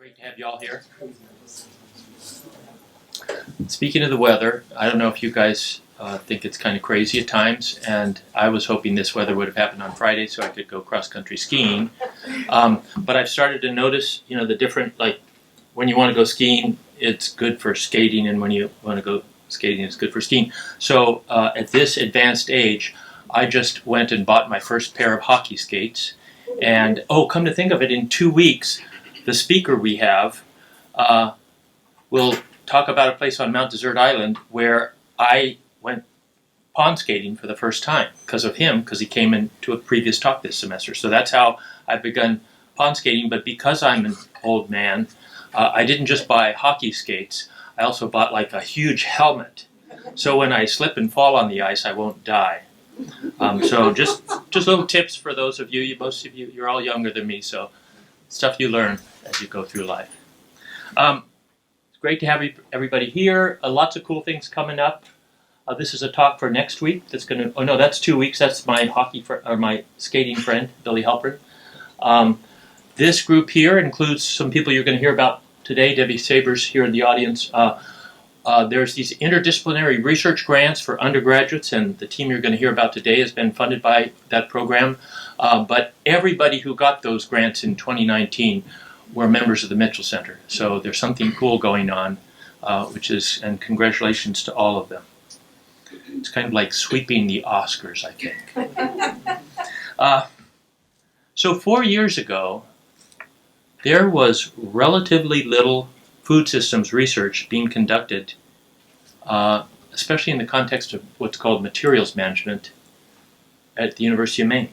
Great to have you all here. Speaking of the weather, I don't know if you guys think it's kind of crazy at times, and I was hoping this weather would have happened on Friday so I could go cross-country skiing. But I've started to notice, the different, like, when you want to go skiing, it's good for skating, and when you want to go skating, it's good for skiing. So at this advanced age, I just went and bought my first pair of hockey skates. And, come to think of it, in 2 weeks, the speaker we have will talk about a place on Mount Desert Island where I went pond skating for the first time because of him, because he came into a previous talk this semester. So that's how I've begun pond skating. But because I'm an old man, I didn't just buy hockey skates. I also bought like a huge helmet. So when I slip and fall on the ice, I won't die. So just little tips for those of you. Most of you, you're all younger than me, so stuff you learn as you go through life. It's great to have everybody here. Lots of cool things coming up. This is a talk for next week. That's going to. That's 2 weeks. That's my my skating friend, Billy Halpern. This group here includes some people you're going to hear about today. Debbie Sabers here in the audience. There's these interdisciplinary research grants for undergraduates, and the team you're going to hear about today has been funded by that program. But everybody who got those grants in 2019 were members of the Mitchell Center. So there's something cool going on, and congratulations to all of them. It's kind of like sweeping the Oscars, I think. So 4 years ago, there was relatively little food systems research being conducted, especially in the context of what's called materials management at the University of Maine.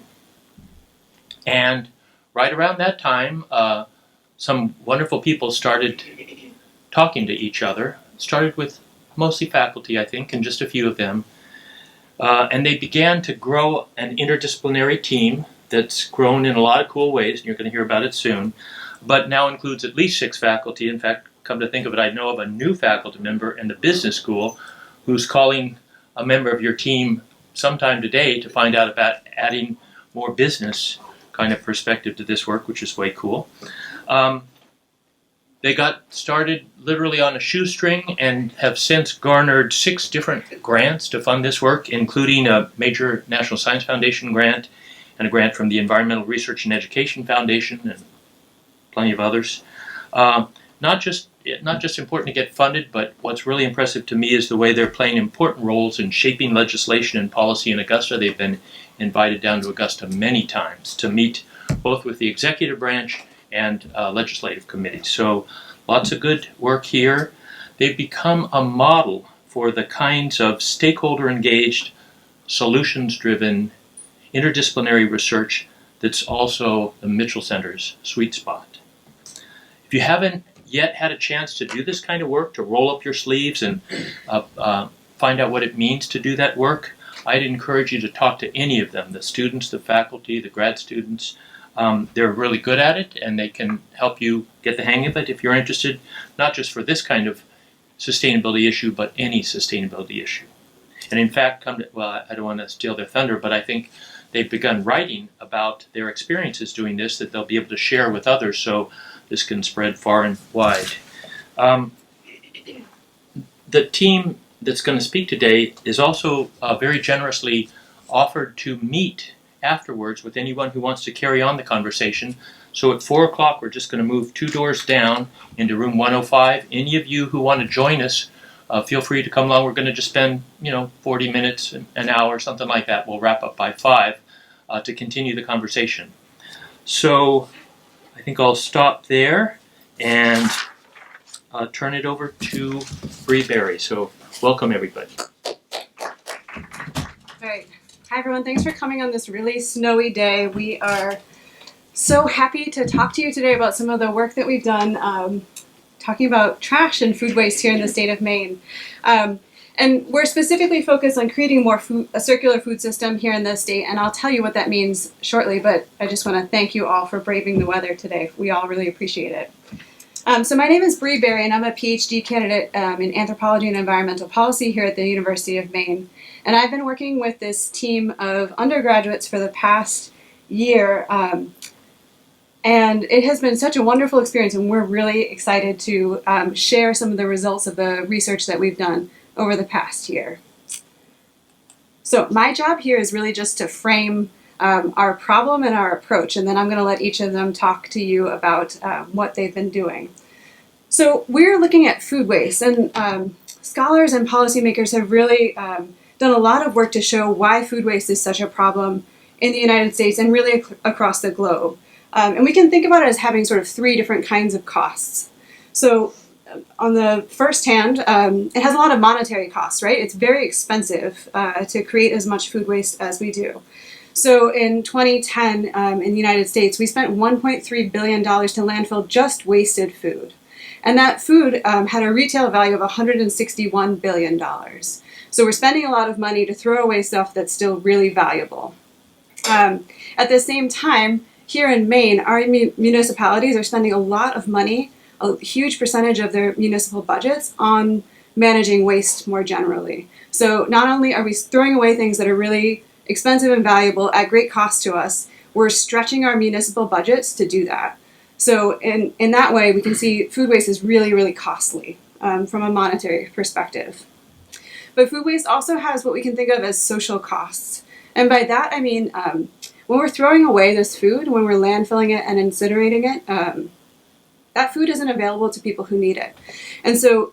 And right around that time, some wonderful people started talking to each other. It started with mostly faculty, I think, and just a few of them. And they began to grow an interdisciplinary team that's grown in a lot of cool ways, and you're going to hear about it soon, but now includes at least 6 faculty. In fact, come to think of it, I know of a new faculty member in the business school who's calling a member of your team sometime today to find out about adding more business kind of perspective to this work, which is way cool. They got started literally on a shoestring and have since garnered 6 different grants to fund this work, including a major National Science Foundation grant and a grant from the Environmental Research and Education Foundation and plenty of others. Not just important to get funded, but what's really impressive to me is the way they're playing important roles in shaping legislation and policy in Augusta. They've been invited down to Augusta many times to meet both with the executive branch and legislative committees. So lots of good work here. They've become a model for the kinds of stakeholder-engaged, solutions-driven, interdisciplinary research that's also the Mitchell Center's sweet spot. If you haven't yet had a chance to do this kind of work, to roll up your sleeves and find out what it means to do that work, I'd encourage you to talk to any of them, the students, the faculty, the grad students. They're really good at it, and they can help you get the hang of it if you're interested, not just for this kind of sustainability issue, but any sustainability issue. And in fact, I don't want to steal their thunder, but I think they've begun writing about their experiences doing this that they'll be able to share with others, so this can spread far and wide. The team that's going to speak today is also very generously offered to meet afterwards with anyone who wants to carry on the conversation. So at 4 o'clock, we're just going to move 2 doors down into room 105. Any of you who want to join us, feel free to come along. We're going to just spend, 40 minutes, an hour, something like that. We'll wrap up by 5 to continue the conversation. So I think I'll stop there and turn it over to Brie Berry. So welcome, everybody. All right. Hi, everyone. Thanks for coming on this really snowy day. We are so happy to talk to you today about some of the work that we've done talking about trash and food waste here in the state of Maine. And we're specifically focused on creating a circular food system here in the state, and I'll tell you what that means shortly, but I just want to thank you all for braving the weather today. We all really appreciate it. So my name is Brie Berry, and I'm a PhD candidate in anthropology and environmental policy here at the University of Maine. And I've been working with this team of undergraduates for the past year And it has been such a wonderful experience, and we're really excited to share some of the results of the research that we've done over the past year. So my job here is really just to frame our problem and our approach, and then I'm going to let each of them talk to you about what they've been doing. So we're looking at food waste, and scholars and policymakers have really done a lot of work to show why food waste is such a problem in the United States and really across the globe. And we can think about it as having sort of three different kinds of costs. So on the first hand, it has a lot of monetary costs, right? It's very expensive to create as much food waste as we do. So in 2010, in the United States, we spent $1.3 billion to landfill just wasted food. And that food had a retail value of $161 billion. So we're spending a lot of money to throw away stuff that's still really valuable. At the same time, here in Maine, our municipalities are spending a lot of money, a huge percentage of their municipal budgets, on managing waste more generally. So not only are we throwing away things that are really expensive and valuable at great cost to us, we're stretching our municipal budgets to do that. So in that way, we can see food waste is really, really costly from a monetary perspective. But food waste also has what we can think of as social costs. And by that, I mean, when we're throwing away this food, when we're landfilling it and incinerating it, that food isn't available to people who need it. And so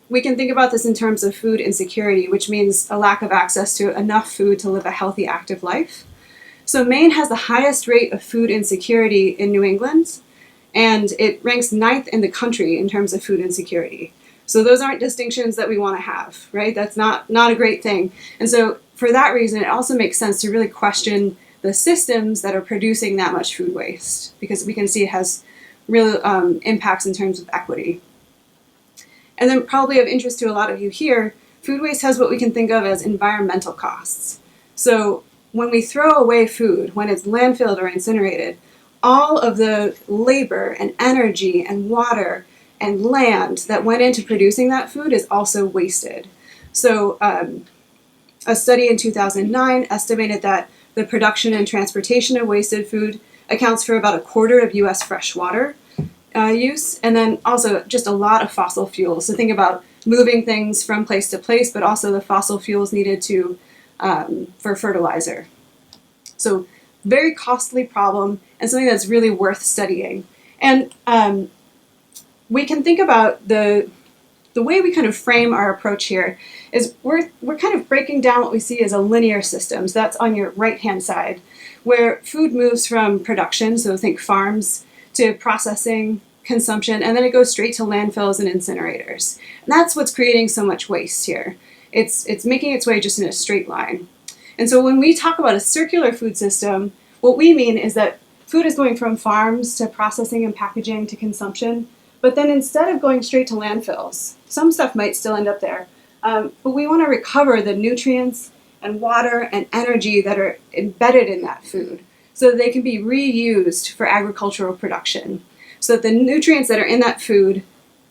we can think about this in terms of food insecurity, which means a lack of access to enough food to live a healthy, active life. So Maine has the highest rate of food insecurity in New England, and it ranks 9th in the country in terms of food insecurity. So those aren't distinctions that we want to have, right? That's not a great thing. And so for that reason, it also makes sense to really question the systems that are producing that much food waste, because we can see it has real impacts in terms of equity. And then probably of interest to a lot of you here, food waste has what we can think of as environmental costs. So when we throw away food, when it's landfilled or incinerated, all of the labor and energy and water and land that went into producing that food is also wasted. So a study in 2009 estimated that the production and transportation of wasted food accounts for about 1/4 of U.S. freshwater use, and then also just a lot of fossil fuels. So think about moving things from place to place, but also the fossil fuels needed to for fertilizer. So very costly problem, and something that's really worth studying. And we can think about the way we kind of frame our approach here is we're kind of breaking down what we see as a linear system. So that's on your right-hand side, where food moves from production, so think farms, to processing, consumption, and then it goes straight to landfills and incinerators. And that's what's creating so much waste here. It's making its way just in a straight line. And so when we talk about a circular food system, what we mean is that food is going from farms to processing and packaging to consumption, but then instead of going straight to landfills, some stuff might still end up there, but we want to recover the nutrients and water and energy that are embedded in that food so that they can be reused for agricultural production, so that the nutrients that are in that food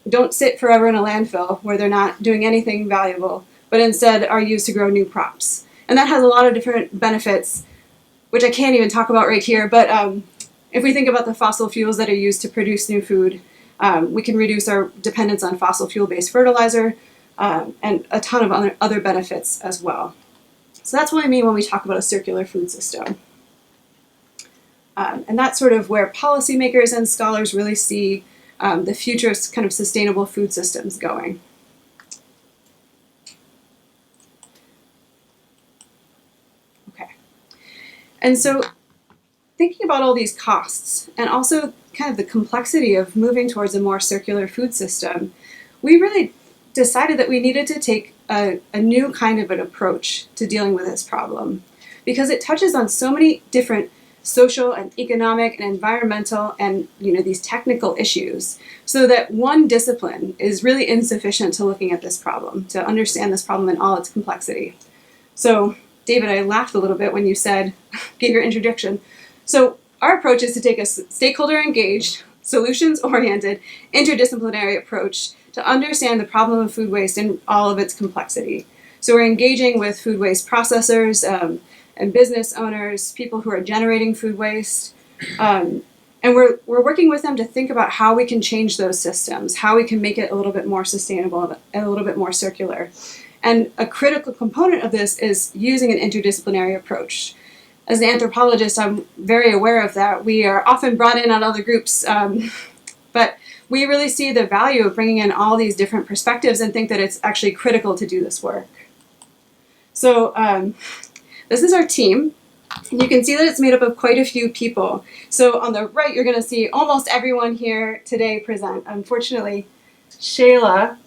don't sit forever in a landfill where they're not doing anything valuable, but instead are used to grow new crops. And that has a lot of different benefits, which I can't even talk about right here, but if we think about the fossil fuels that are used to produce new food, we can reduce our dependence on fossil fuel-based fertilizer and a ton of other benefits as well. So that's what I mean when we talk about a circular food system. And that's sort of where policymakers and scholars really see the future kind of sustainable food systems going. Okay. And so thinking about all these costs and also kind of the complexity of moving towards a more circular food system, we really decided that we needed to take a new kind of an approach to dealing with this problem, because it touches on so many different social and economic and environmental and these technical issues, so that one discipline is really insufficient to looking at this problem, to understand this problem in all its complexity. So David, I laughed a little bit when you gave your introduction. So our approach is to take a stakeholder engaged, solutions oriented, interdisciplinary approach to understand the problem of food waste in all of its complexity. So we're engaging with food waste processors and business owners, people who are generating food waste, and And we're working with them to think about how we can change those systems, how we can make it a little bit more sustainable and a little bit more circular. And a critical component of this is using an interdisciplinary approach. As an anthropologist, I'm very aware of that. We are often brought in on other groups, but we really see the value of bringing in all these different perspectives and think that it's actually critical to do this work. So this is our team. You can see that it's made up of quite a few people. So on the right, you're going to see almost everyone here today present. Unfortunately, Shayla,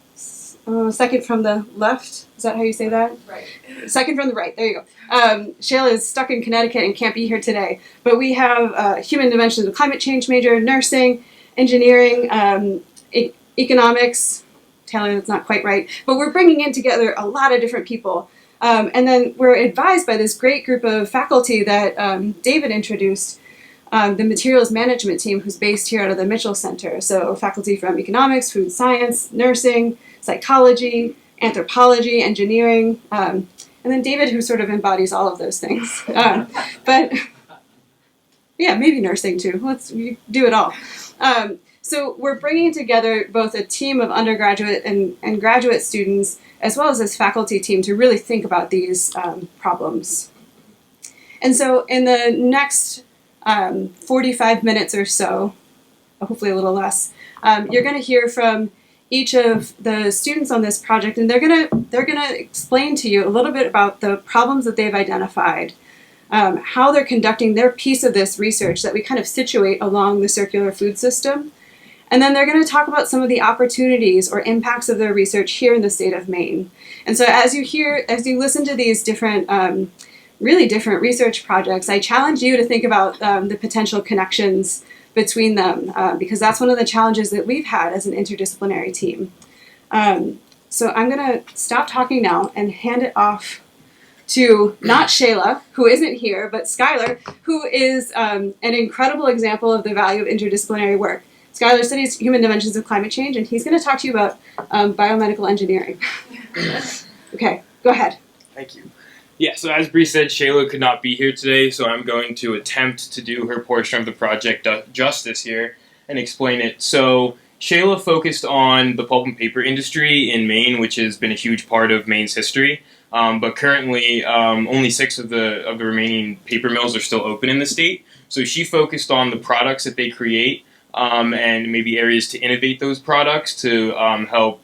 second from the left, is that how you say that? Right. Second from the right, there you go. Shayla is stuck in Connecticut and can't be here today. But we have human dimensions of climate change major, nursing, engineering, economics. Taylor, that's not quite right. But we're bringing in together a lot of different people. And then we're advised by this great group of faculty that David introduced, the materials management team, who's based here out of the Mitchell Center. So faculty from economics, food science, nursing, psychology, anthropology, engineering, and then David, who sort of embodies all of those things. But yeah, maybe nursing too. Let's do it all. So we're bringing together both a team of undergraduate and graduate students, as well as this faculty team, to really think about these problems. And so in the next 45 minutes or so, hopefully a little less, you're going to hear from each of the students on this project, and they're gonna explain to you a little bit about the problems that they've identified, how they're conducting their piece of this research that we kind of situate along the circular food system. And then they're going to talk about some of the opportunities or impacts of their research here in the state of Maine. And so as you listen to these different, really different research projects, I challenge you to think about the potential connections between them, because that's one of the challenges that we've had as an interdisciplinary team. So I'm going to stop talking now and hand it off to not Shayla, who isn't here, but Skyler, who is an incredible example of the value of interdisciplinary work. Skyler studies human dimensions of climate change, and he's going to talk to you about biomedical engineering. Okay, go ahead. Thank you. Yeah, so as Brie said, Shayla could not be here today, so I'm going to attempt to do her portion of the project justice here and explain it. So Shayla focused on the pulp and paper industry in Maine, which has been a huge part of Maine's history. But currently, only 6 of the remaining paper mills are still open in the state. So she focused on the products that they create, and maybe areas to innovate those products to help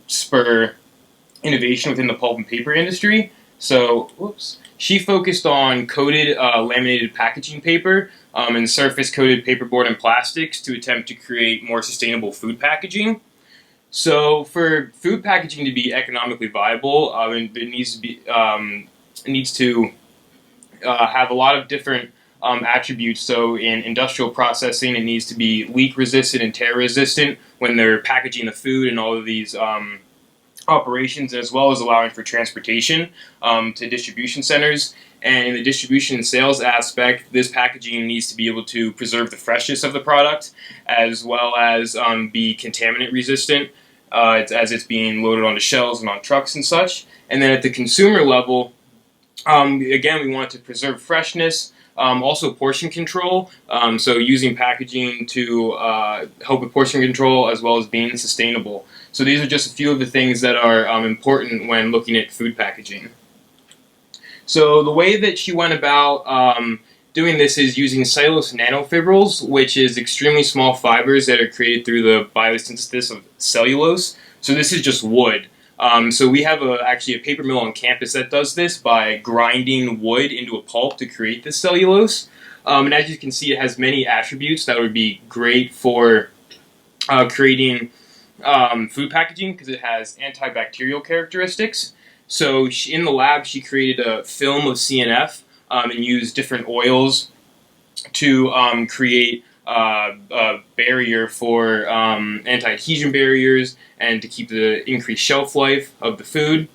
spur innovation within the pulp and paper industry. So, she focused on coated laminated packaging paper and surface-coated paperboard and plastics to attempt to create more sustainable food packaging. So, for food packaging to be economically viable, it needs to have a lot of different attributes. So in industrial processing, it needs to be leak resistant and tear resistant when they're packaging the food and all of these operations, as well as allowing for transportation to distribution centers. And in the distribution and sales aspect, this packaging needs to be able to preserve the freshness of the product, as well as be contaminant resistant as it's being loaded onto shelves and on trucks and such. And then at the consumer level, again, we want to preserve freshness, also portion control, so using packaging to help with portion control as well as being sustainable. So these are just a few of the things that are important when looking at food packaging. So the way that she went about doing this is using cellulose nanofibrils, which is extremely small fibers that are created through the biosynthesis of cellulose. So this is just wood. So we have actually a paper mill on campus that does this by grinding wood into a pulp to create this cellulose. And as you can see, it has many attributes that would be great for creating food packaging because it has antibacterial characteristics. So in the lab, she created a film of CNF and used different oils to create a barrier for anti-adhesion barriers and to keep the increased shelf life of the food.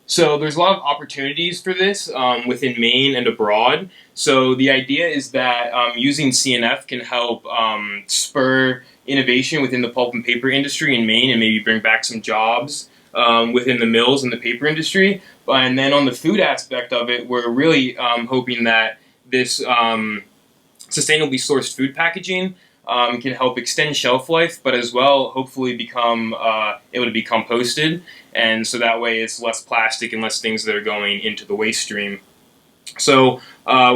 So there's a lot of opportunities for this within Maine and abroad. So the idea is that using CNF can help spur innovation within the pulp and paper industry in Maine and maybe bring back some jobs within the mills and the paper industry. And then on the food aspect of it, we're really hoping that this sustainably sourced food packaging can help extend shelf life, but as well hopefully become able to be composted, and so that way it's less plastic and less things that are going into the waste stream. So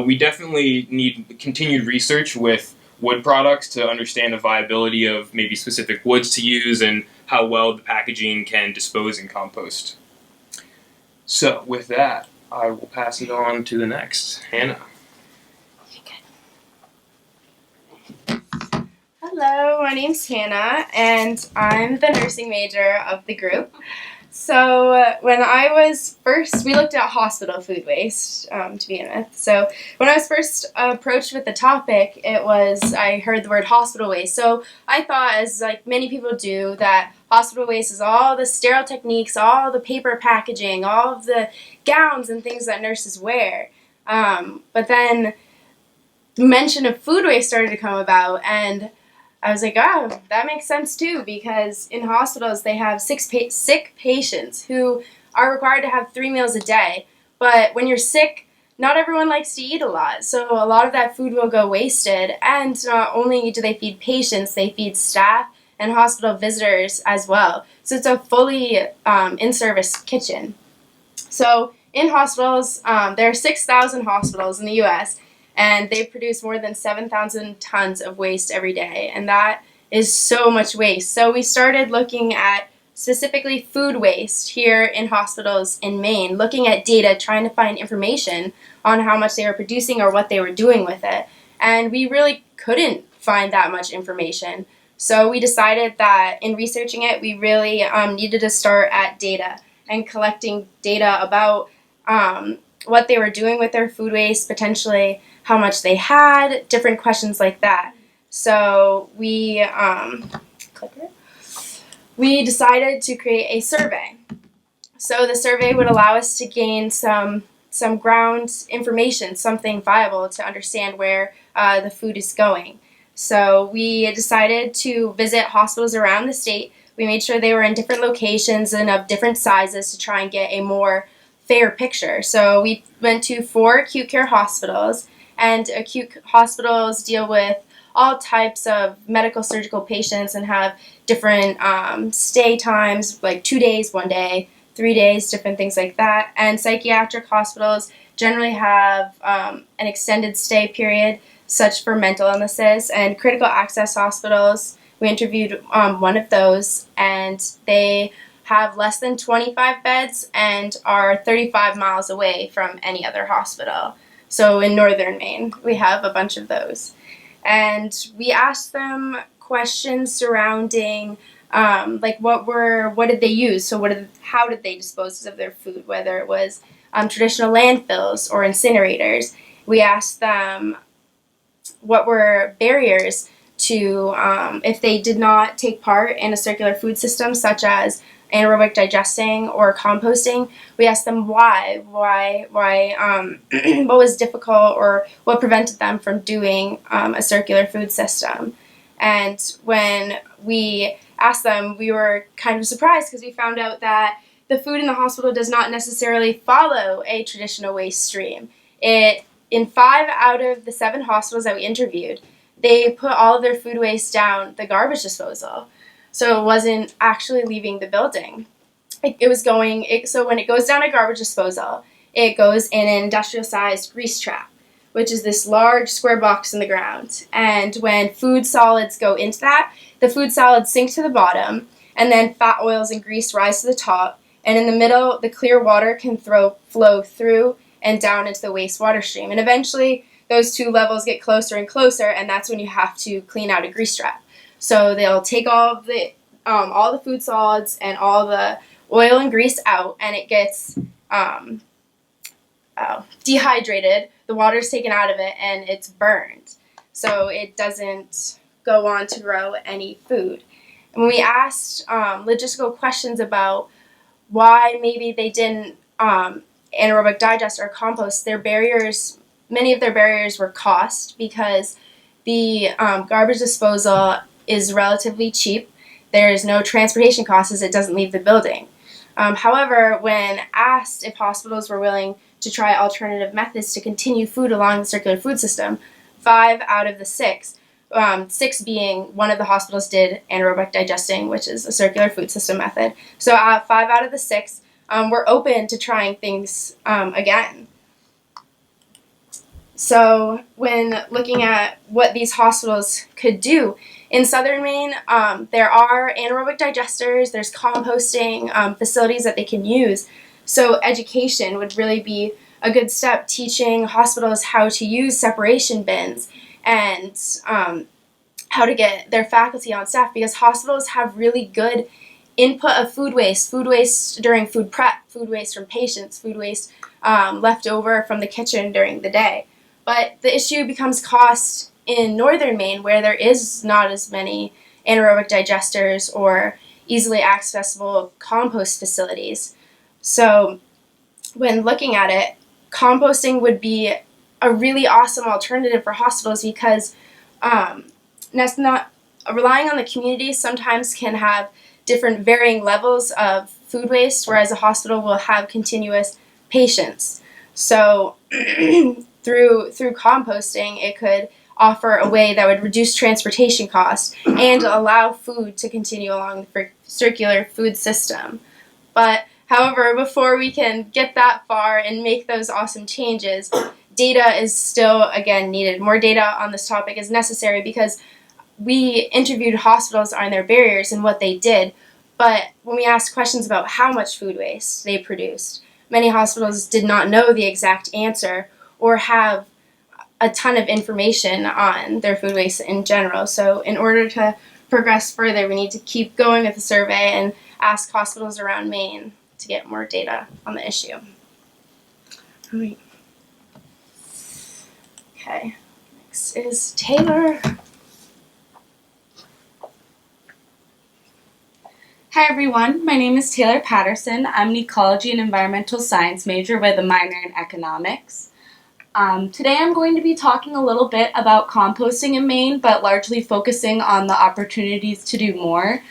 we definitely need continued research with wood products to understand the viability of maybe specific woods to use and how well the packaging can dispose in compost. So with that, I will pass it on to the next, Hannah. Hello, my name's Hannah, and I'm the nursing major of the group. So when I was first, we looked at hospital food waste to begin with. So when I was first approached with the topic, I heard the word hospital waste. So I thought, as like many people do, that hospital waste is all the sterile techniques, all the paper packaging, all of the gowns and things that nurses wear. But then the mention of food waste started to come about, and I was like, oh, that makes sense too, because in hospitals they have sick patients who are required to have 3 meals a day. But when you're sick, not everyone likes to eat a lot, so a lot of that food will go wasted. And not only do they feed patients, they feed staff and hospital visitors as well. So it's a fully in-service kitchen. So in hospitals, there are 6,000 hospitals in the U.S., and they produce more than 7,000 tons of waste every day, and that is so much waste. So we started looking at specifically food waste here in hospitals in Maine, looking at data, trying to find information on how much they were producing or what they were doing with it, and we really couldn't find that much information. So we decided that in researching it, we really needed to start at data and collecting data about what they were doing with their food waste, potentially how much they had, different questions like that. So we decided to create a survey. So the survey would allow us to gain some ground information, something viable to understand where the food is going. So we decided to visit hospitals around the state. We made sure they were in different locations and of different sizes to try and get a more fair picture. So we went to 4 acute care hospitals, and acute hospitals deal with all types of medical surgical patients and have different stay times, like 2 days, 1 day, 3 days, different things like that. And psychiatric hospitals generally have an extended stay period, such for mental illnesses. And critical access hospitals, we interviewed one of those, and they have less than 25 beds and are 35 miles away from any other hospital. So in northern Maine, we have a bunch of those. And we asked them questions surrounding like what did they use? So how did they dispose of their food, whether it was traditional landfills or incinerators. We asked them what were barriers to if they did not take part in a circular food system, such as anaerobic digesting or composting. We asked them why, what was difficult or what prevented them from doing a circular food system. And when we asked them, we were kind of surprised because we found out that the food in the hospital does not necessarily follow a traditional waste stream. In 5 out of the 7 hospitals that we interviewed, they put all of their food waste down the garbage disposal. So it wasn't actually leaving the building. So when it goes down a garbage disposal, it goes in an industrial-sized grease trap, which is this large square box in the ground. And when food solids go into that, the food solids sink to the bottom, and then fat, oils, and grease rise to the top. And in the middle, the clear water can flow through and down into the wastewater stream. And eventually, those 2 levels get closer and closer, and that's when you have to clean out a grease trap. So they'll take all the food solids and all the oil and grease out, and it gets dehydrated. The water's taken out of it, and it's burned. So it doesn't go on to grow any food. And when we asked logistical questions about why maybe they didn't anaerobic digest or compost, many of their barriers were cost, because the garbage disposal is relatively cheap. There's no transportation costs as it doesn't leave the building. However, when asked if hospitals were willing to try alternative methods to continue food along the circular food system, 5 out of the 6. 6 being one of the hospitals did anaerobic digesting, which is a circular food system method. So 5 out of the 6 were open to trying things again. So when looking at what these hospitals could do, in southern Maine, there are anaerobic digesters, there's composting facilities that they can use. So education would really be a good step, teaching hospitals how to use separation bins and how to get their faculty on staff, because hospitals have really good input of food waste during food prep, food waste from patients, food waste left over from the kitchen during the day. But the issue becomes cost in northern Maine, where there is not as many anaerobic digesters or easily accessible compost facilities. So when looking at it, composting would be a really awesome alternative for hospitals, because that's not relying on the community sometimes can have different varying levels of food waste, whereas a hospital will have continuous patients. So through composting, it could offer a way that would reduce transportation costs and allow food to continue along the circular food system. But however, before we can get that far and make those awesome changes, data is still, again, needed. More data on this topic is necessary, because we interviewed hospitals on their barriers and what they did, but when we asked questions about how much food waste they produced, many hospitals did not know the exact answer or have a ton of information on their food waste in general. So in order to progress further, we need to keep going with the survey and ask hospitals around Maine to get more data on the issue. Okay, next is Taylor. Hi everyone, my name is Taylor Patterson. I'm an ecology and environmental science major with a minor in economics. Today I'm going to be talking a little bit about composting in Maine, but largely focusing on the opportunities to do more.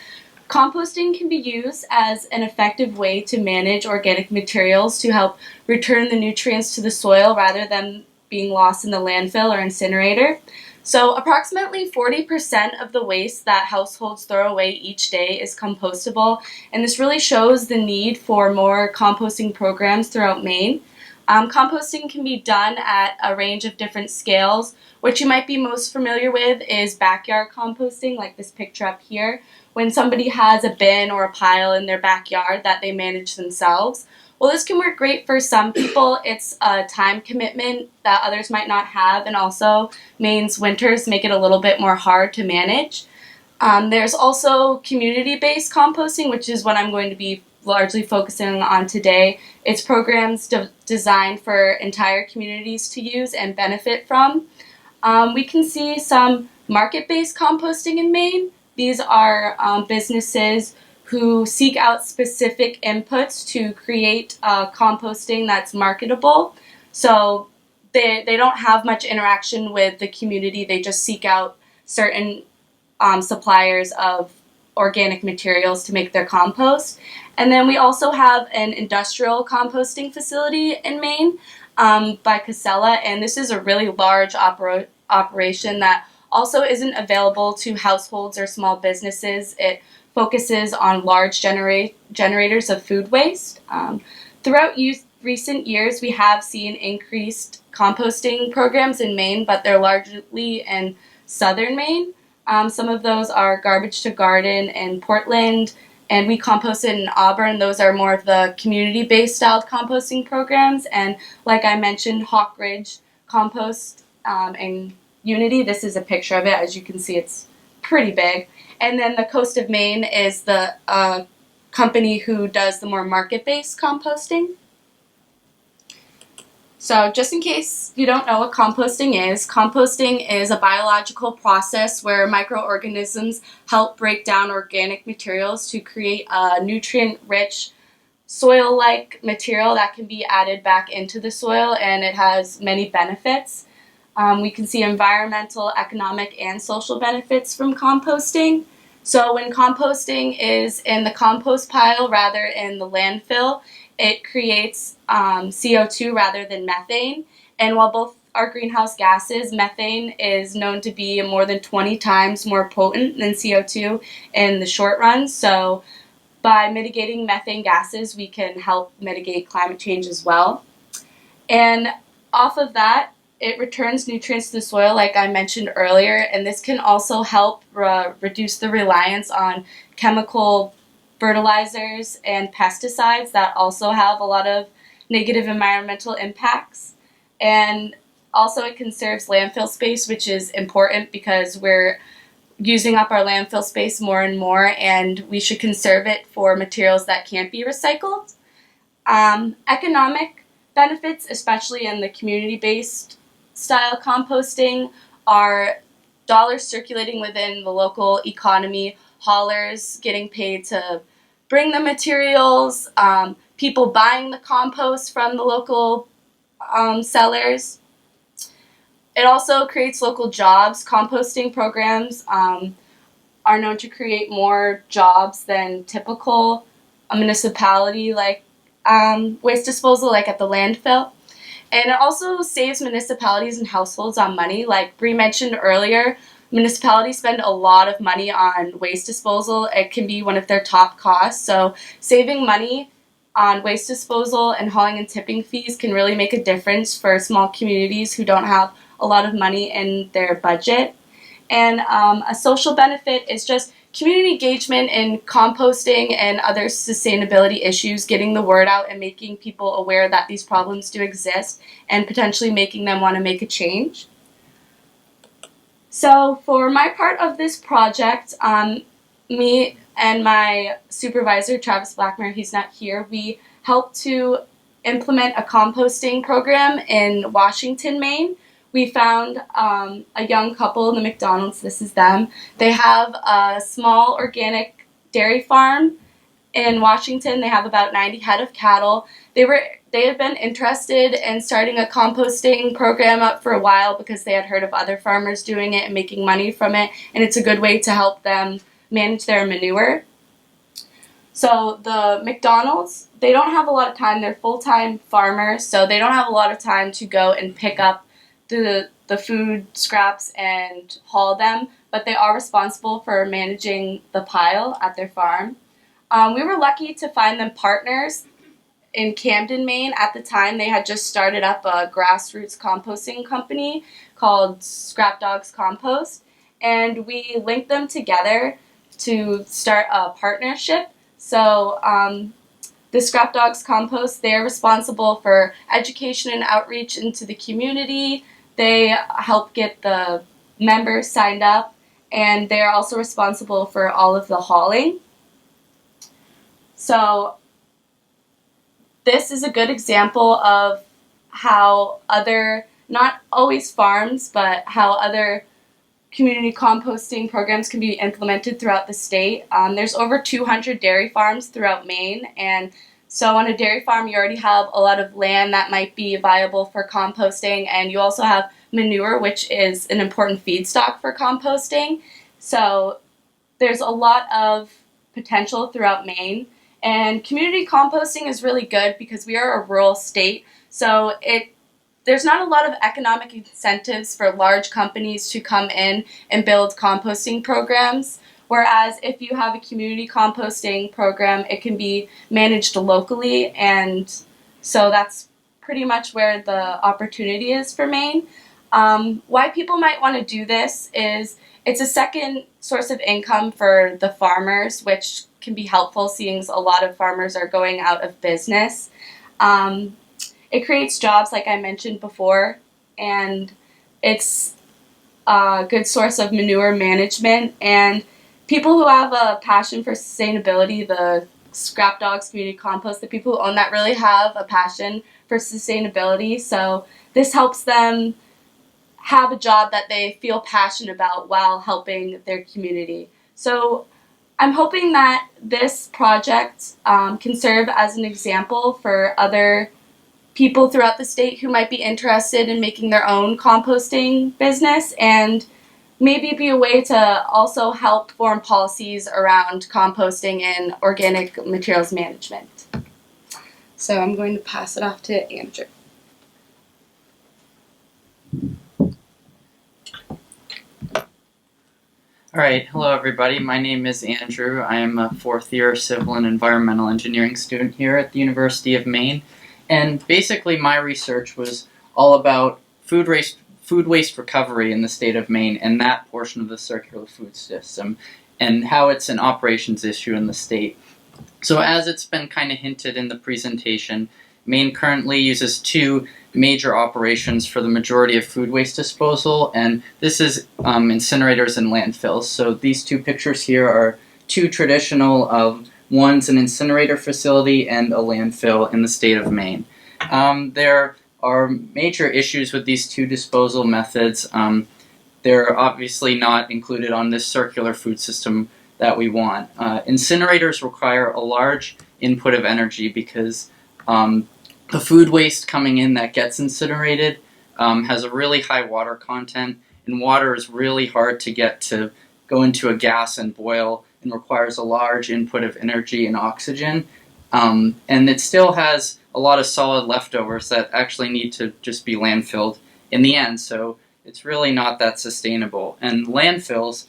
Composting can be used as an effective way to manage organic materials to help return the nutrients to the soil rather than being lost in the landfill or incinerator. So approximately 40% of the waste that households throw away each day is compostable, and this really shows the need for more composting programs throughout Maine. Composting can be done at a range of different scales. What you might be most familiar with is backyard composting, like this picture up here, when somebody has a bin or a pile in their backyard that they manage themselves. Well, this can work great for some people. It's a time commitment that others might not have, and also Maine's winters make it a little bit more hard to manage. There's also community-based composting, which is what I'm going to be largely focusing on today. It's programs designed for entire communities to use and benefit from. We can see some market-based composting in Maine. These are businesses who seek out specific inputs to create composting that's marketable. So they don't have much interaction with the community. They just seek out certain suppliers of organic materials to make their compost. And then we also have an industrial composting facility in Maine by Casella, and this is a really large operation that also isn't available to households or small businesses. It focuses on large generators of food waste. Throughout recent years, we have seen increased composting programs in Maine, but they're largely in southern Maine. Some of those are Garbage to Garden in Portland, and We Compost in Auburn. Those are more of the community-based style composting programs. And like I mentioned, Hawk Ridge Compost in Unity. This is a picture of it. As you can see, it's pretty big. And then the Coast of Maine is the company who does the more market-based composting. So just in case you don't know what composting is a biological process where microorganisms help break down organic materials to create a nutrient-rich soil-like material that can be added back into the soil, and it has many benefits. We can see environmental, economic, and social benefits from composting. So when composting is in the compost pile rather in the landfill, it creates CO2 rather than methane. And while both our greenhouse gases, methane is known to be more than 20 times more potent than CO2 in the short run. So by mitigating methane gases, we can help mitigate climate change as well. And off of that, it returns nutrients to the soil, like I mentioned earlier, and this can also help reduce the reliance on chemical fertilizers and pesticides that also have a lot of negative environmental impacts. And also it conserves landfill space, which is important because we're using up our landfill space more and more, and we should conserve it for materials that can't be recycled. Economic benefits, especially in the community-based style composting, are dollars circulating within the local economy, haulers getting paid to bring the materials, people buying the compost from the local sellers. It also creates local jobs. Composting programs are known to create more jobs than typical municipality like waste disposal, like at the landfill. And it also saves municipalities and households on money. Like Brie mentioned earlier, municipalities spend a lot of money on waste disposal. It can be one of their top costs. So saving money on waste disposal and hauling and tipping fees can really make a difference for small communities who don't have a lot of money in their budget. And a social benefit is just community engagement in composting and other sustainability issues, getting the word out and making people aware that these problems do exist and potentially making them want to make a change. So for my part of this project, me and my supervisor, Travis Blackmer, he's not here, we helped to implement a composting program in Washington, Maine. We found a young couple in the McDonald's, this is them. They have a small organic dairy farm in Washington. They have about 90 head of cattle. They had been interested in starting a composting program up for a while because they had heard of other farmers doing it and making money from it, and it's a good way to help them manage their manure. So the McDonald's, they don't have a lot of time. They're full-time farmers, so they don't have a lot of time to go and pick up the food scraps and haul them, but they are responsible for managing the pile at their farm. We were lucky to find them partners in Camden, Maine. At the time, they had just started up a grassroots composting company called Scrap Dogs Compost, and we linked them together to start a partnership. So the Scrap Dogs Compost, they're responsible for education and outreach into the community. They help get the members signed up, and they're also responsible for all of the hauling. So this is a good example of how other, not always farms, but how other community composting programs can be implemented throughout the state. There's over 200 dairy farms throughout Maine, and so on a dairy farm you already have a lot of land that might be viable for composting, and you also have manure, which is an important feedstock for composting. So there's a lot of potential throughout Maine, and community composting is really good because we are a rural state, so there's not a lot of economic incentives for large companies to come in and build composting programs, whereas if you have a community composting program, it can be managed locally, and so that's pretty much where the opportunity is for Maine. Why people might want to do this is it's a second source of income for the farmers, which can be helpful seeing a lot of farmers are going out of business. It creates jobs, like I mentioned before, and it's a good source of manure management. And people who have a passion for sustainability, the Scrap Dogs Community Compost, the people who own that really have a passion for sustainability. So this helps them have a job that they feel passionate about while helping their community. So I'm hoping that this project can serve as an example for other people throughout the state who might be interested in making their own composting business, and maybe be a way to also help form policies around composting and organic materials management. So I'm going to pass it off to Andrew. All right, hello everybody. My name is Andrew. I am a fourth year civil and environmental engineering student here at the University of Maine. And basically my research was all about food waste recovery in the state of Maine and that portion of the circular food system and how it's an operations issue in the state. So as it's been kind of hinted in the presentation, Maine currently uses two major operations for the majority of food waste disposal, and this is incinerators and landfills. So these two pictures here are two traditional, one's an incinerator facility and a landfill in the state of Maine. There are major issues with these two disposal methods. They're obviously not included on this circular food system that we want. Incinerators require a large input of energy because the food waste coming in that gets incinerated has a really high water content, and water is really hard to get to go into a gas and boil and requires a large input of energy and oxygen. And it still has a lot of solid leftovers that actually need to just be landfilled in the end, so it's really not that sustainable. And landfills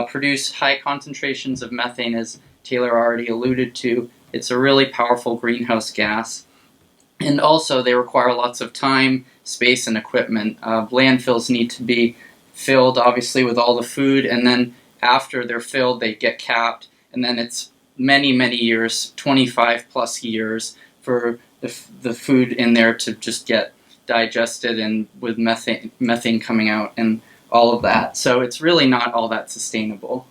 produce high concentrations of methane, as Taylor already alluded to. It's a really powerful greenhouse gas. And also, they require lots of time, space, and equipment. Landfills need to be filled, obviously, with all the food, and then after they're filled, they get capped, and then it's many, many years, 25 plus years, for the food in there to just get digested and with methane coming out and all of that. So it's really not all that sustainable.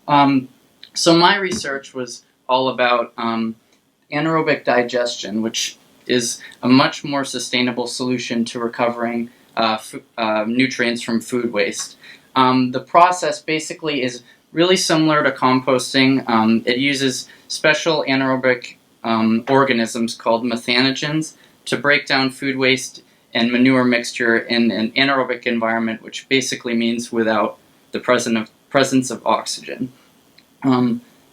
So my research was all about anaerobic digestion, which is a much more sustainable solution to recovering nutrients from food waste. The process basically is really similar to composting. It uses special anaerobic organisms called methanogens to break down food waste and manure mixture in an anaerobic environment, which basically means without the presence of oxygen.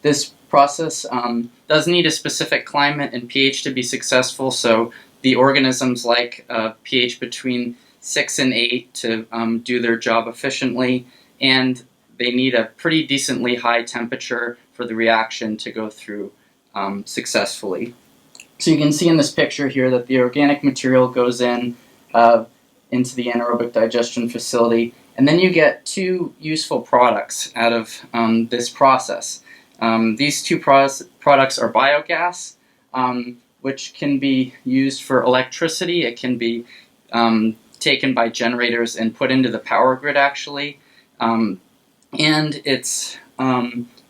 This process does need a specific climate and pH to be successful, so the organisms like pH between 6 and 8 to do their job efficiently, and they need a pretty decently high temperature for the reaction to go through successfully. So you can see in this picture here that the organic material goes into the anaerobic digestion facility, and then you get two useful products out of this process. These two products are biogas, which can be used for electricity. It can be taken by generators and put into the power grid, actually, and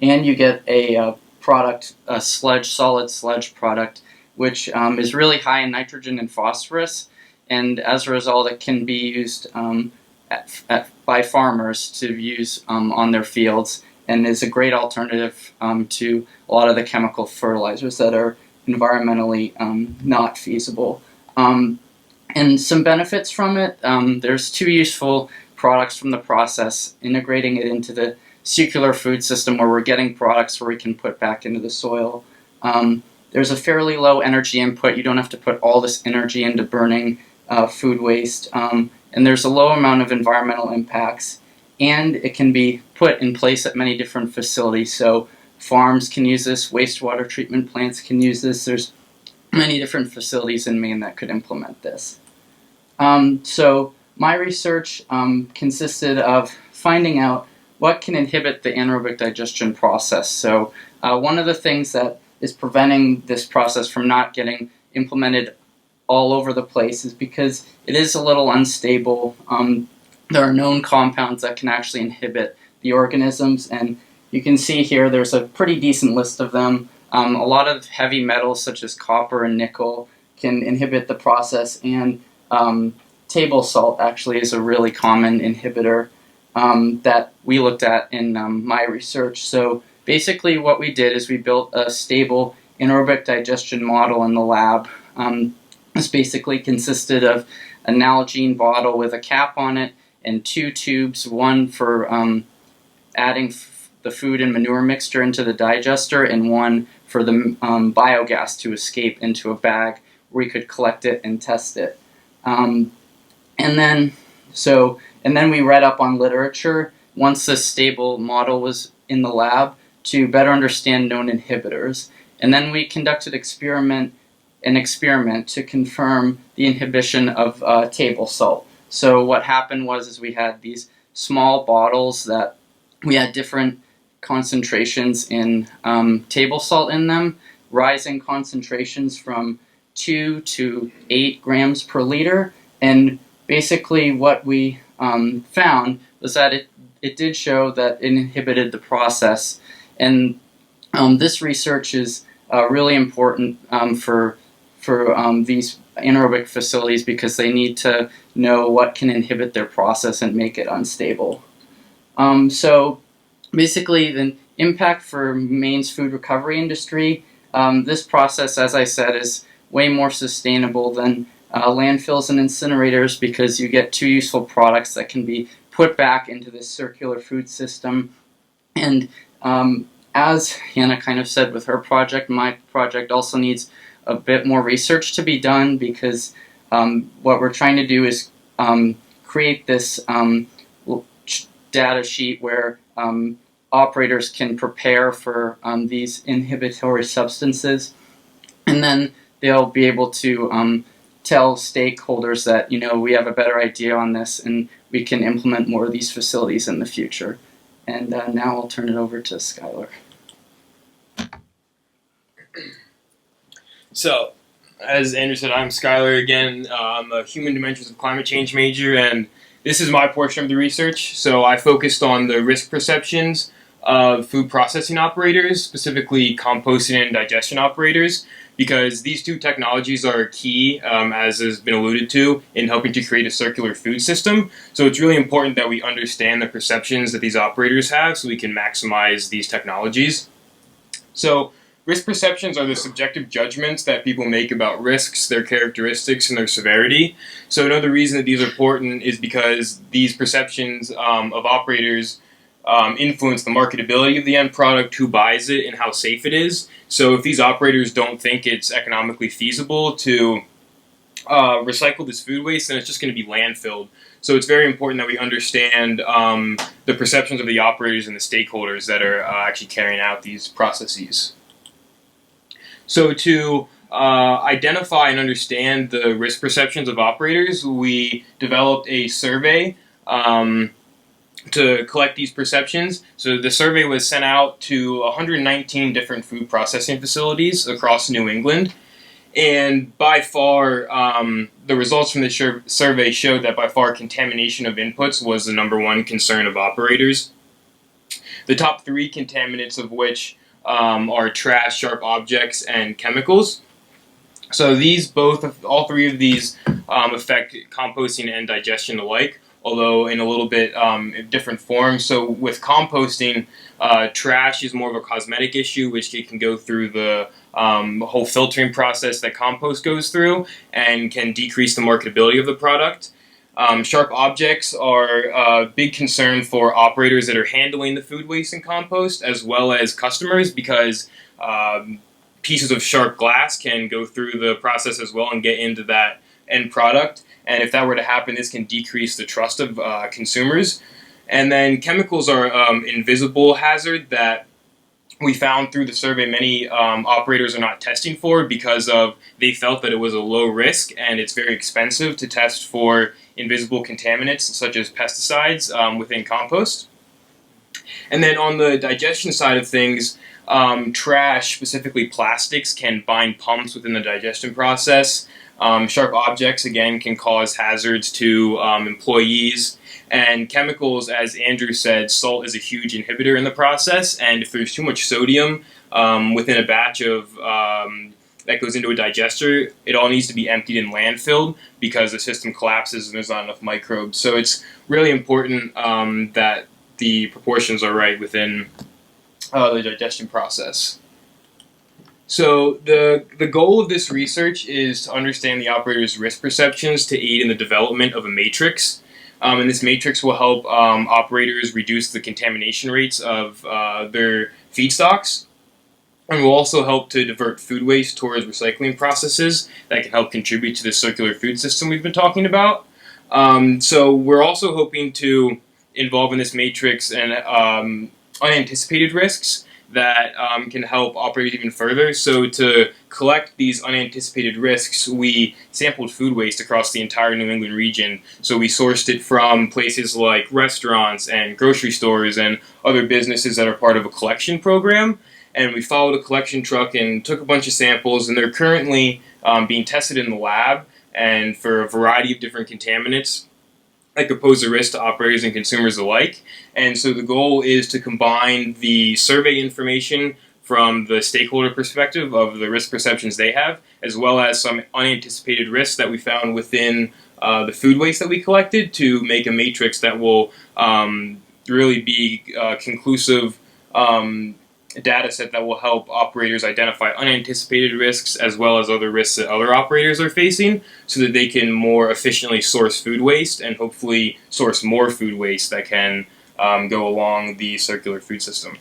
you get a product, a solid sludge product, which is really high in nitrogen and phosphorus, and as a result, it can be used by farmers to use on their fields, and is a great alternative to a lot of the chemical fertilizers that are environmentally not feasible. And some benefits from it, there's two useful products from the process, integrating it into the circular food system where we're getting products where we can put back into the soil. There's a fairly low energy input. You don't have to put all this energy into burning food waste, and there's a low amount of environmental impacts, and it can be put in place at many different facilities. So farms can use this, wastewater treatment plants can use this. There's many different facilities in Maine that could implement this. So my research consisted of finding out what can inhibit the anaerobic digestion process. So one of the things that is preventing this process from not getting implemented all over the place is because it is a little unstable. There are known compounds that can actually inhibit the organisms, and you can see here there's a pretty decent list of them. A lot of heavy metals such as copper and nickel can inhibit the process, and table salt actually is a really common inhibitor that we looked at in my research. So basically what we did is we built a stable anaerobic digestion model in the lab. This basically consisted of a Nalgene bottle with a cap on it and two tubes, one for adding the food and manure mixture into the digester, and one for the biogas to escape into a bag where we could collect it and test it. And then we read up on literature. once this stable model was in the lab, to better understand known inhibitors. And then we conducted an experiment to confirm the inhibition of table salt. So what happened was we had these small bottles that we had different concentrations in table salt in them, rising concentrations from 2 to 8 grams per liter. And basically what we found was that it did show that it inhibited the process. And this research is really important for these anaerobic facilities because they need to know what can inhibit their process and make it unstable. So basically the impact for Maine's food recovery industry, this process, as I said, is way more sustainable than landfills and incinerators because you get 2 useful products that can be put back into this circular food system. And as Hannah kind of said with her project, my project also needs a bit more research to be done because what we're trying to do is create this data sheet where operators can prepare for these inhibitory substances, and then they'll be able to tell stakeholders that, you know, we have a better idea on this and we can implement more of these facilities in the future. And now I'll turn it over to Skyler. So, as Andrew said, I'm Skyler again. I'm a human dimensions of climate change major, and this is my portion of the research. So I focused on the risk perceptions of food processing operators, specifically composting and digestion operators, because these 2 technologies are key, as has been alluded to, in helping to create a circular food system. So it's really important that we understand the perceptions that these operators have so we can maximize these technologies. So risk perceptions are the subjective judgments that people make about risks, their characteristics, and their severity. So another reason that these are important is because these perceptions of operators influence the marketability of the end product, who buys it, and how safe it is. So if these operators don't think it's economically feasible to recycle this food waste, then it's just going to be landfilled. So it's very important that we understand the perceptions of the operators and the stakeholders that are actually carrying out these processes. So to identify and understand the risk perceptions of operators, we developed a survey to collect these perceptions. So the survey was sent out to 119 different food processing facilities across New England. And by far, the results from the survey showed that by far contamination of inputs was the #1 concern of operators. The top 3 contaminants of which are trash, sharp objects, and chemicals. So all 3 of these affect composting and digestion alike, although in a little bit different form. So with composting, trash is more of a cosmetic issue, which it can go through the whole filtering process that compost goes through and can decrease the marketability of the product. Sharp objects are a big concern for operators that are handling the food waste and compost, as well as customers, because pieces of sharp glass can go through the process as well and get into that end product. And if that were to happen, this can decrease the trust of consumers. And then chemicals are invisible hazard that we found through the survey many operators are not testing for because they felt that it was a low risk and it's very expensive to test for invisible contaminants such as pesticides within compost. And then on the digestion side of things, trash, specifically plastics, can bind pumps within the digestion process. Sharp objects, again, can cause hazards to employees. And chemicals, as Andrew said, salt is a huge inhibitor in the process, and if there's too much sodium within a batch of that goes into a digester, it all needs to be emptied and landfilled because the system collapses and there's not enough microbes. So it's really important that the proportions are right within the digestion process. So the goal of this research is to understand the operator's risk perceptions to aid in the development of a matrix. And this matrix will help operators reduce the contamination rates of their feedstocks, and will also help to divert food waste towards recycling processes that can help contribute to the circular food system we've been talking about. So we're also hoping to involve in this matrix and unanticipated risks that can help operators even further. So to collect these unanticipated risks, we sampled food waste across the entire New England region. So we sourced it from places like restaurants and grocery stores and other businesses that are part of a collection program. And we followed a collection truck and took a bunch of samples, and they're currently being tested in the lab and for a variety of different contaminants that could pose a risk to operators and consumers alike. And so the goal is to combine the survey information from the stakeholder perspective of the risk perceptions they have, as well as some unanticipated risks that we found within the food waste that we collected, to make a matrix that will really be conclusive data set that will help operators identify unanticipated risks as well as other risks that other operators are facing, so that they can more efficiently source food waste and hopefully source more food waste that can go along the circular food system.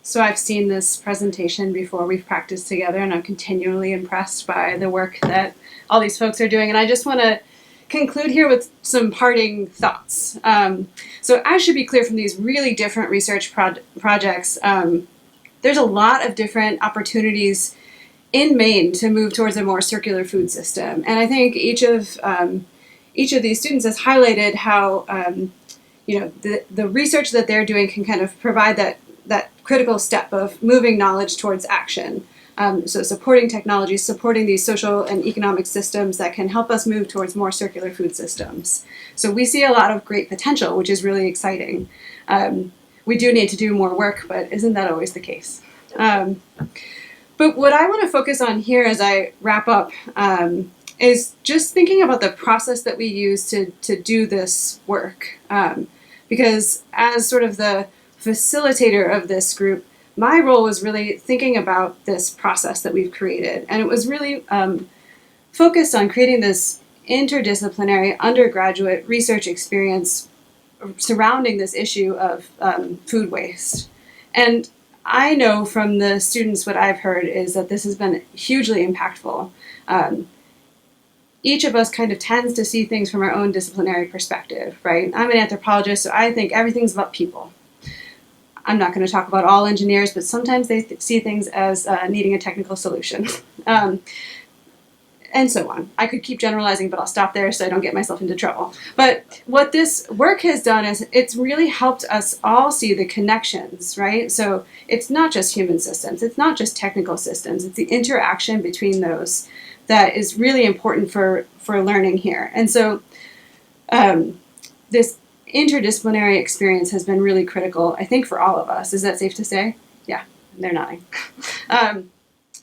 So I've seen this presentation before. We've practiced together, and I'm continually impressed by the work that all these folks are doing. And I just want to conclude here with some parting thoughts. So as should be clear from these really different research projects, there's a lot of different opportunities in Maine to move towards a more circular food system. And I think each of these students has highlighted how the research that they're doing can kind of provide that critical step of moving knowledge towards action. So supporting technology, supporting these social and economic systems that can help us move towards more circular food systems. So we see a lot of great potential, which is really exciting. We do need to do more work, but isn't that always the case? But what I want to focus on here as I wrap up is just thinking about the process that we use to do this work. Because as sort of the facilitator of this group, my role was really thinking about this process that we've created. And it was really focused on creating this interdisciplinary undergraduate research experience surrounding this issue of food waste. And I know from the students what I've heard is that this has been hugely impactful. Each of us kind of tends to see things from our own disciplinary perspective, right? I'm an anthropologist, so I think everything's about people. I'm not going to talk about all engineers, but sometimes they see things as needing a technical solution. And so on. I could keep generalizing, but I'll stop there so I don't get myself into trouble. But what this work has done is it's really helped us all see the connections, right? So it's not just human systems, it's not just technical systems, it's the interaction between those that is really important for learning here. And so this interdisciplinary experience has been really critical, I think, for all of us. Is that safe to say? Yeah, they're nodding.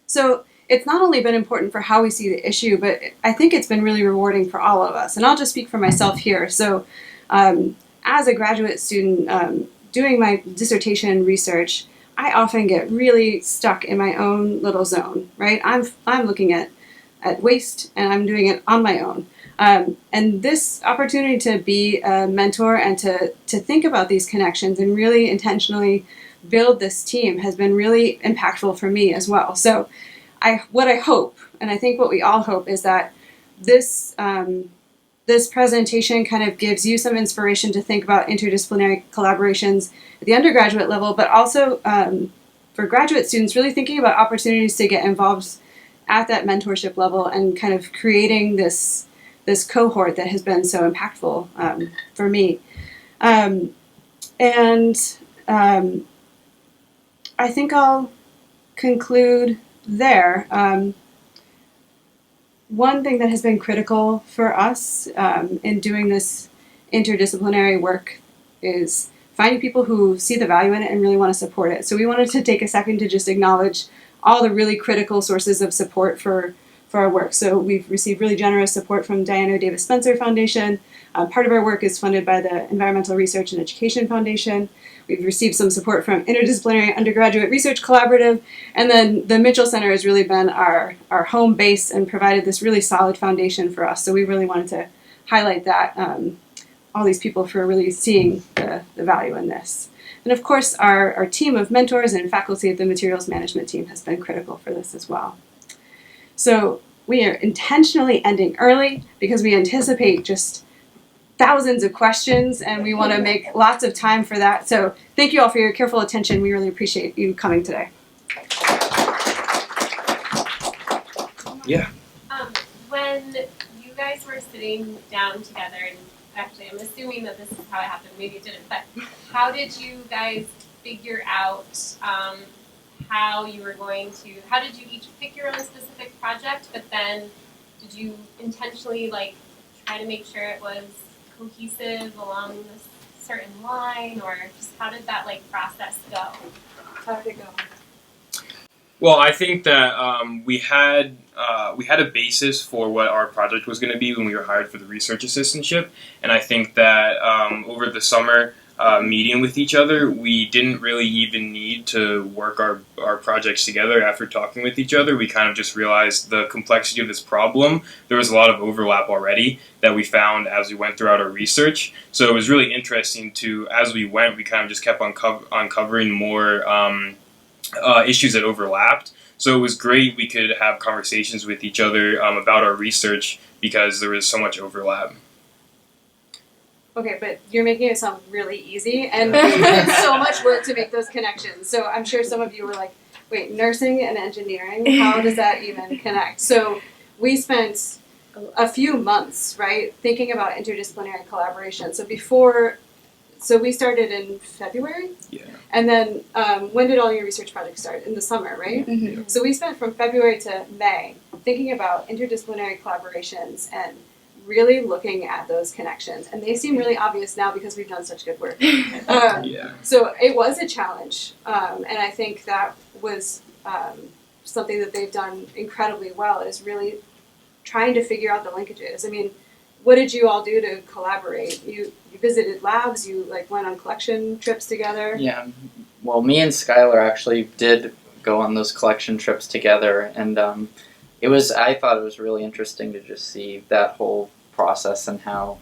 So it's not only been important for how we see the issue, but I think it's been really rewarding for all of us. And I'll just speak for myself here. So as a graduate student doing my dissertation research, I often get really stuck in my own little zone, right? I'm looking at waste, and I'm doing it on my own. And this opportunity to be a mentor and to think about these connections and really intentionally build this team has been really impactful for me as well. So what I hope, and I think what we all hope, is that this presentation kind of gives you some inspiration to think about interdisciplinary collaborations at the undergraduate level, but also for graduate students, really thinking about opportunities to get involved at that mentorship level and kind of creating this cohort that has been so impactful for me. I think I'll conclude there. One thing that has been critical for us in doing this interdisciplinary work is finding people who see the value in it and really want to support it. So we wanted to take a second to just acknowledge all the really critical sources of support for our work. So we've received really generous support from Diana Davis Spencer Foundation. Part of our work is funded by the Environmental Research and Education Foundation. We've received some support from Interdisciplinary Undergraduate Research Collaborative, and then the Mitchell Center has really been our home base and provided this really solid foundation for us. So we really wanted to highlight that, all these people for really seeing the value in this. And of course, our team of mentors and faculty at the Materials Management team has been critical for this as well. So we are intentionally ending early because we anticipate just thousands of questions and we want to make lots of time for that. So thank you all for your careful attention. We really appreciate you coming today. Yeah. When you guys were sitting down together, and actually I'm assuming that this is how it happened, maybe it didn't, but how did you guys figure out how you were going to, how did you each pick your own specific project, but then did you intentionally like try to make sure it was cohesive along this certain line, or just how did that like process go? How did it go? Well, I think that we had a basis for what our project was going to be when we were hired for the research assistantship, and I think that over the summer meeting with each other, we didn't really even need to work our projects together. After talking with each other, we kind of just realized the complexity of this problem. There was a lot of overlap already that we found as we went throughout our research. So it was really interesting to, as we went, we kind of just kept uncovering more issues that overlapped. So it was great we could have conversations with each other about our research because there was so much overlap. Okay, but you're making it sound really easy, and we put in so much work to make those connections. So I'm sure some of you were like, wait, nursing and engineering, how does that even connect? So we spent a few months, right, thinking about interdisciplinary collaboration. So we started in February? Yeah. And then when did all your research projects start? In the summer, right? Mm-hmm. So we spent from February to May thinking about interdisciplinary collaborations and really looking at those connections. And they seem really obvious now because we've done such good work. Yeah. So it was a challenge. And I think that was something that they've done incredibly well, is really trying to figure out the linkages. I mean, what did you all do to collaborate? You visited labs, you like went on collection trips together? Yeah, well, me and Skyler actually did go on those collection trips together, and I thought it was really interesting to just see that whole process and how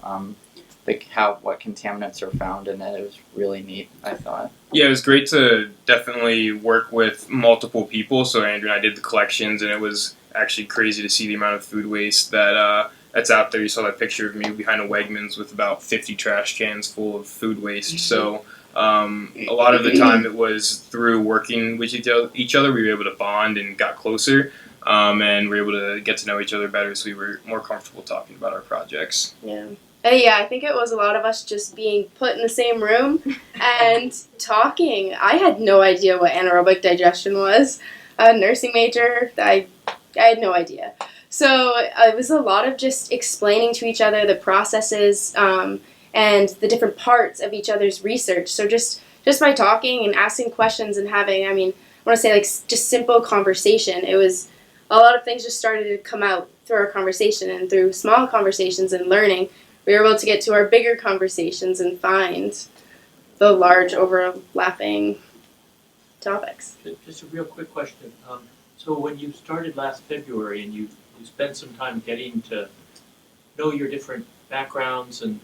what contaminants are found in it. It was really neat, I thought. Yeah, it was great to definitely work with multiple people. So Andrew and I did the collections, and it was actually crazy to see the amount of food waste that's out there. You saw that picture of me behind a Wegmans with about 50 trash cans full of food waste. So a lot of the time it was through working with each other, we were able to bond and got closer, and we were able to get to know each other better, so we were more comfortable talking about our projects. Yeah. Yeah, I think it was a lot of us just being put in the same room and talking. I had no idea what anaerobic digestion was. A nursing major, I had no idea. So it was a lot of just explaining to each other the processes and the different parts of each other's research. So just by talking and asking questions and having, I want to say like just simple conversation. It was a lot of things just started to come out through our conversation, and through small conversations and learning, we were able to get to our bigger conversations and find the large overlapping topics. Just a real quick question. So when you started last February and you spent some time getting to know your different backgrounds, and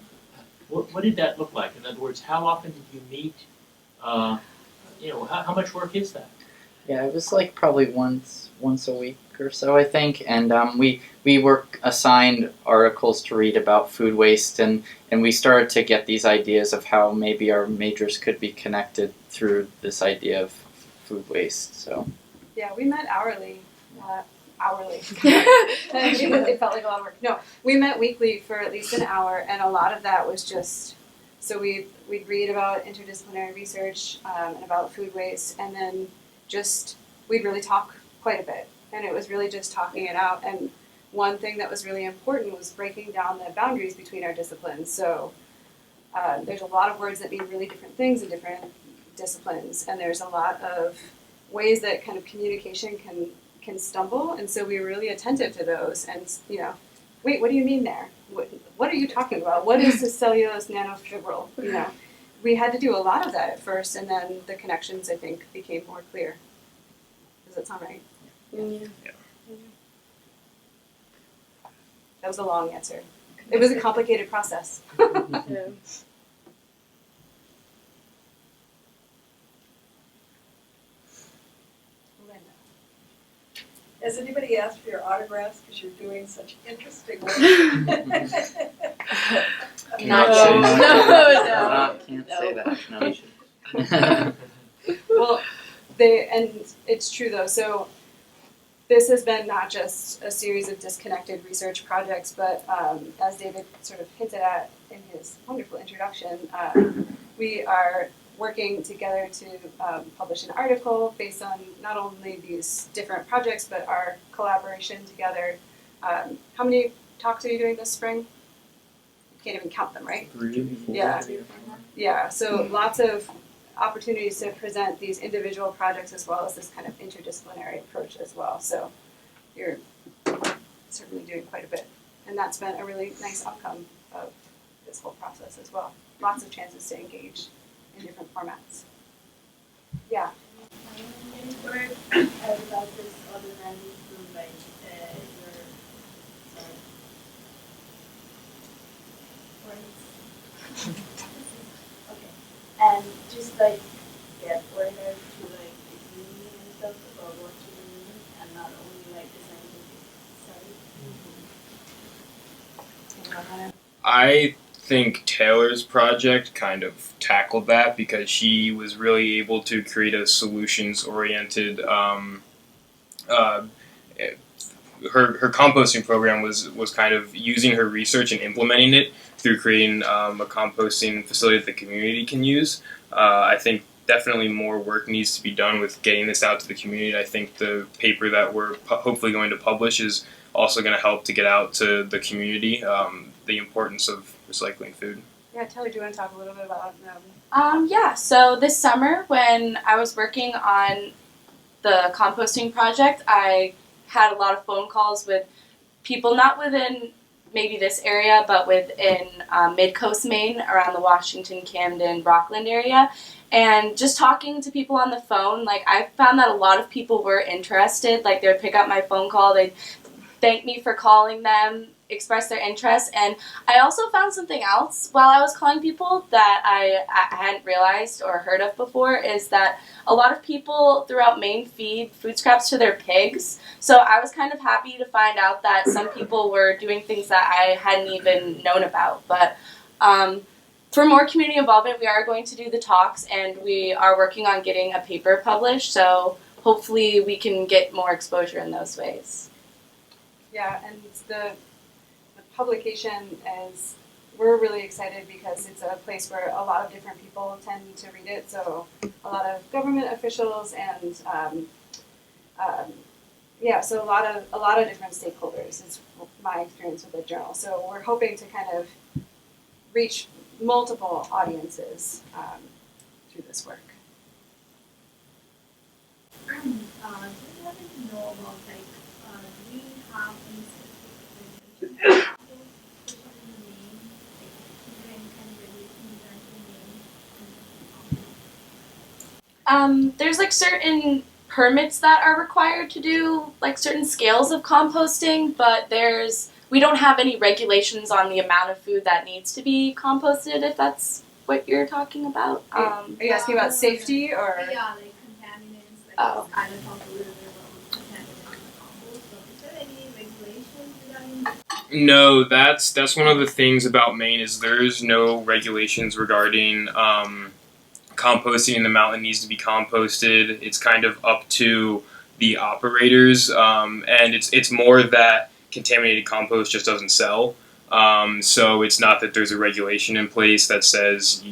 what did that look like? In other words, how often did you meet? How much work is that? Yeah, it was like probably once a week or so, I think, and we were assigned articles to read about food waste, and we started to get these ideas of how maybe our majors could be connected through this idea of food waste. So Yeah, we met hourly. It felt like a lot of work. No, we met weekly for at least an hour, and a lot of that was just, so we'd read about interdisciplinary research and about food waste, and then just we'd really talk quite a bit, and it was really just talking it out. And one thing that was really important was breaking down the boundaries between our disciplines. So there's a lot of words that mean really different things in different disciplines, and there's a lot of ways that kind of communication can stumble, and so we were really attentive to those. And wait, what do you mean there? What are you talking about? What is the cellulose nanofibril? We had to do a lot of that at first, and then the connections, I think, became more clear. Does that sound right? Yeah. That was a long answer. It was a complicated process. Yeah. Has anybody asked for your autographs because you're doing such interesting work? Not No. say that. No. Can't say that. No. Well, and it's true though. So this has been not just a series of disconnected research projects, but as David sort of hinted at in his wonderful introduction, we are working together to publish an article based on not only these different projects, but our collaboration together. How many talks are you doing this spring? You can't even count them, right? 3, 4. Yeah. Yeah, so lots of opportunities to present these individual projects as well as this kind of interdisciplinary approach as well. So you're certainly doing quite a bit. And that's been a really nice outcome of this whole process as well. Lots of chances to engage in different formats. Yeah. Any word about this other than from like your okay. And just like get ordered to like the uni and stuff about what you need and not only like the scientific side. I think Taylor's project kind of tackled that because she was really able to create a solutions-oriented. Her composting program was kind of using her research and implementing it through creating a composting facility that the community can use. I think definitely more work needs to be done with getting this out to the community. I think the paper that we're hopefully going to publish is also going to help to get out to the community the importance of recycling food. Yeah, Taylor, do you want to talk a little bit about Yeah, so this summer when I was working on the composting project, I had a lot of phone calls with people not within maybe this area, but within mid-coast Maine, around the Washington, Camden, Rockland area. And just talking to people on the phone, like I found that a lot of people were interested. Like they would pick up my phone call, they'd thank me for calling them, express their interest. And I also found something else while I was calling people that I hadn't realized or heard of before, is that a lot of people throughout Maine feed food scraps to their pigs. So I was kind of happy to find out that some people were doing things that I hadn't even known about. But for more community involvement, we are going to do the talks, and we are working on getting a paper published. So hopefully we can get more exposure in those ways. Yeah, and the publication is, we're really excited because it's a place where a lot of different people tend to read it. So a lot of government officials and so a lot of different stakeholders is my experience with the journal. So we're hoping to kind of reach multiple audiences through this work. Do you happen to know about like do we have any specific There's like certain permits that are required to do like certain scales of composting, but we don't have any regulations on the amount of food that needs to be composted, if that's what you're talking about. Are you asking about safety or? Yeah, like contaminants, like Oh. I don't talk a little bit about contaminants in the compost. So is there any regulations regarding that? No, that's one of the things about Maine is there's no regulations regarding composting and the amount that needs to be composted. It's kind of up to the operators, and it's more that contaminated compost just doesn't sell. So it's not that there's a regulation in place that says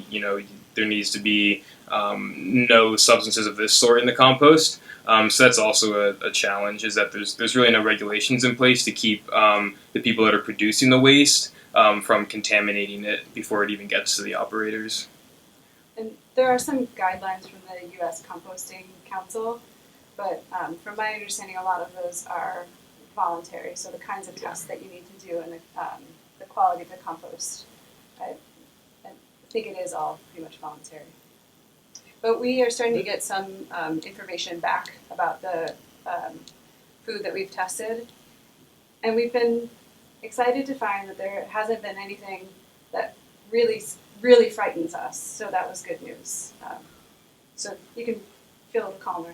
there needs to be no substances of this sort in the compost. So that's also a challenge, is that there's really no regulations in place to keep the people that are producing the waste from contaminating it before it even gets to the operators. And there are some guidelines from the U.S. Composting Council, but from my understanding, a lot of those are voluntary. So the kinds of tests that you need to do and the quality of the compost, I think it is all pretty much voluntary. But we are starting to get some information back about the food that we've tested, and we've been excited to find that there hasn't been anything that really frightens us. So that was good news. So you can feel a little calmer.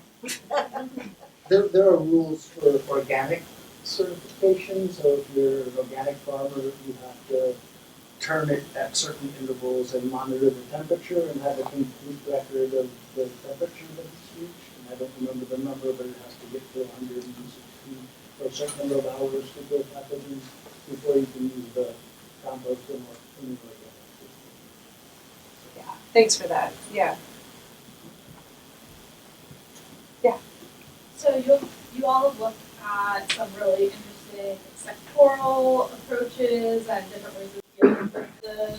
There are rules for organic certification, so if you're an organic farmer, you have to turn it at certain intervals and monitor the temperature and have a complete record of the temperature that it's reached. And I don't remember the number, but it has to get to 160 for a certain number of hours to kill pathogens before you can use the composting or inorganic system. Yeah, thanks for that. Yeah. So you all have looked at some really interesting sectoral approaches and different ways of dealing with the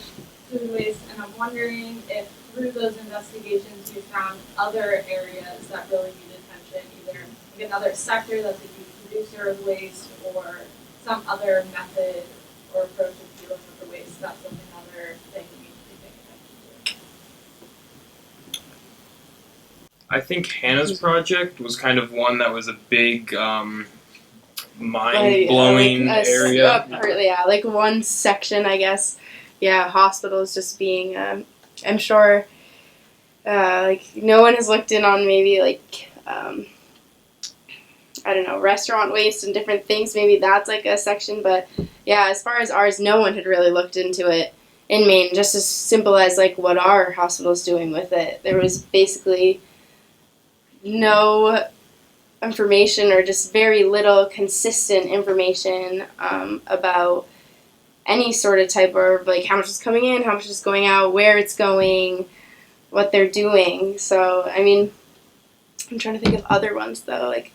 food waste, and I'm wondering if through those investigations you found other areas that really need attention, either like another sector that's a huge producer of waste or some other method or approach of dealing with the waste. That's another thing we need to be paying attention to. I think Hannah's project was kind of one that was a big mind-blowing area. Like one section, I guess. Yeah, hospitals just being, I'm sure, like no one has looked in on maybe like, I don't know, restaurant waste and different things. Maybe that's like a section, but yeah, as far as ours, no one had really looked into it in Maine. Just as simple as like what are hospitals doing with it. There was basically no information or just very little consistent information about any sort of type of like how much is coming in, how much is going out, where it's going, what they're doing. So I mean, I'm trying to think of other ones though. Like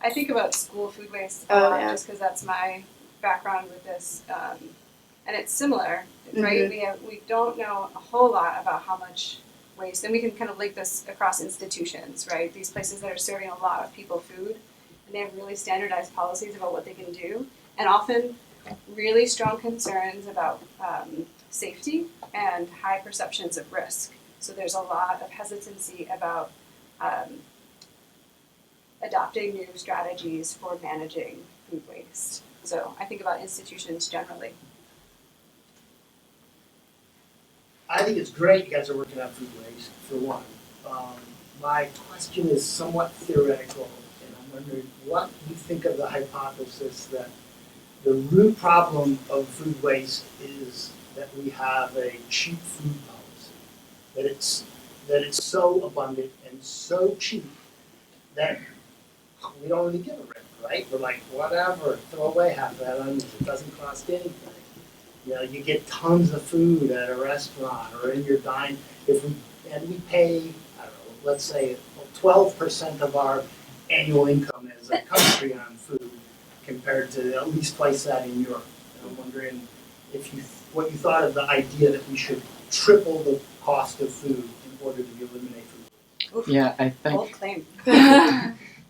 I think about school food waste a lot just because that's my background with this, and it's similar, right? We don't know a whole lot about how much waste, and we can kind of link this across institutions, right? These places that are serving a lot of people food, and they have really standardized policies about what they can do, and often really strong concerns about safety and high perceptions of risk. So there's a lot of hesitancy about adopting new strategies for managing food waste. So I think about institutions generally. I think it's great you guys are working on food waste, for one. My question is somewhat theoretical, and I'm wondering what you think of the hypothesis that the root problem of food waste is that we have a cheap food policy, that it's so abundant and so cheap that we don't really give a rip, right? We're like, whatever, throw away half of that onion, it doesn't cost anything. You know, you get tons of food at a restaurant or in your dine. We pay, I don't know, let's say 12% of our annual income as a country on food compared to at least twice that in Europe. And I'm wondering what you thought of the idea that we should triple the cost of food in order to eliminate food waste. Yeah, I think. Bold claim.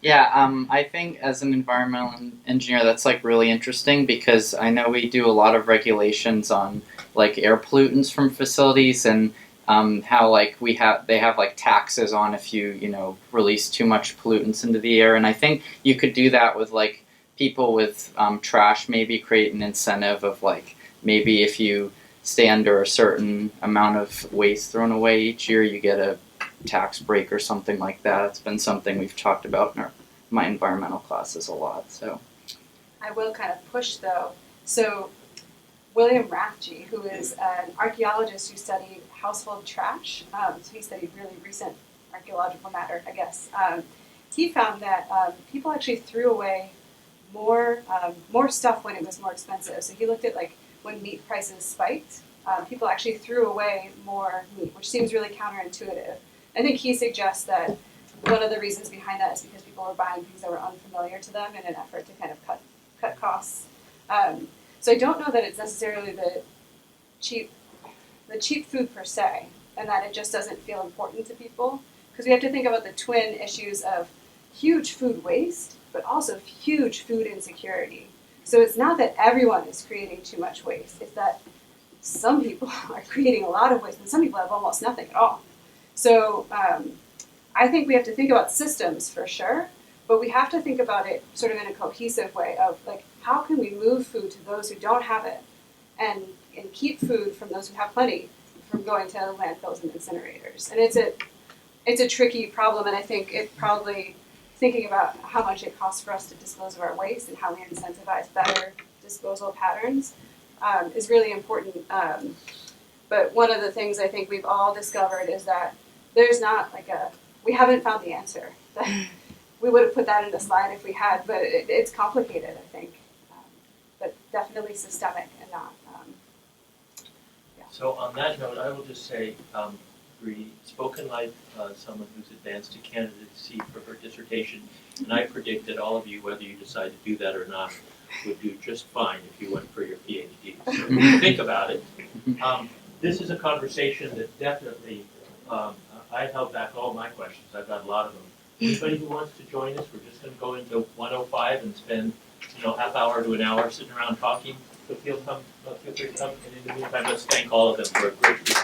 Yeah, I think as an environmental engineer, that's like really interesting because I know we do a lot of regulations on like air pollutants from facilities and how like they have like taxes on if you release too much pollutants into the air, and I think you could do that with like people with trash. Maybe create an incentive of like maybe if you stay under a certain amount of waste thrown away each year, you get a tax break or something like that. It's been something we've talked about in my environmental classes a lot. So I will kind of push though. So William Rathje, who is an archaeologist who studied household trash, so he studied really recent archaeological matter, I guess. He found that people actually threw away more stuff when it was more expensive. So he looked at like when meat prices spiked, people actually threw away more meat, which seems really counterintuitive. I think he suggests that one of the reasons behind that is because people were buying things that were unfamiliar to them in an effort to kind of cut costs. So I don't know that it's necessarily the cheap food per se, and that it just doesn't feel important to people, because we have to think about the twin issues of huge food waste, but also huge food insecurity. So it's not that everyone is creating too much waste, it's that some people are creating a lot of waste and some people have almost nothing at all. So I think we have to think about systems for sure, but we have to think about it sort of in a cohesive way of like, how can we move food to those who don't have it and keep food from those who have plenty from going to landfills and incinerators. And it's a it's a tricky problem, and I think it probably thinking about how much it costs for us to dispose of our waste and how we incentivize better disposal patterns is really important. But one of the things I think we've all discovered is that there's not like we haven't found the answer. We would have put that in the slide if we had, but it's complicated, I think. But definitely systemic and not. So on that note, I will just say, Brie, spoken like someone who's advanced to candidacy for her dissertation, and I predict that all of you, whether you decide to do that or not, would do just fine if you went for your PhD. So think about it. This is a conversation that definitely, I held back all my questions. I've got a lot of them. Anybody who wants to join us, we're just going to go into 105 and spend, half hour to an hour sitting around talking. So feel free to come. And in the meantime, let's thank all of them for a great week.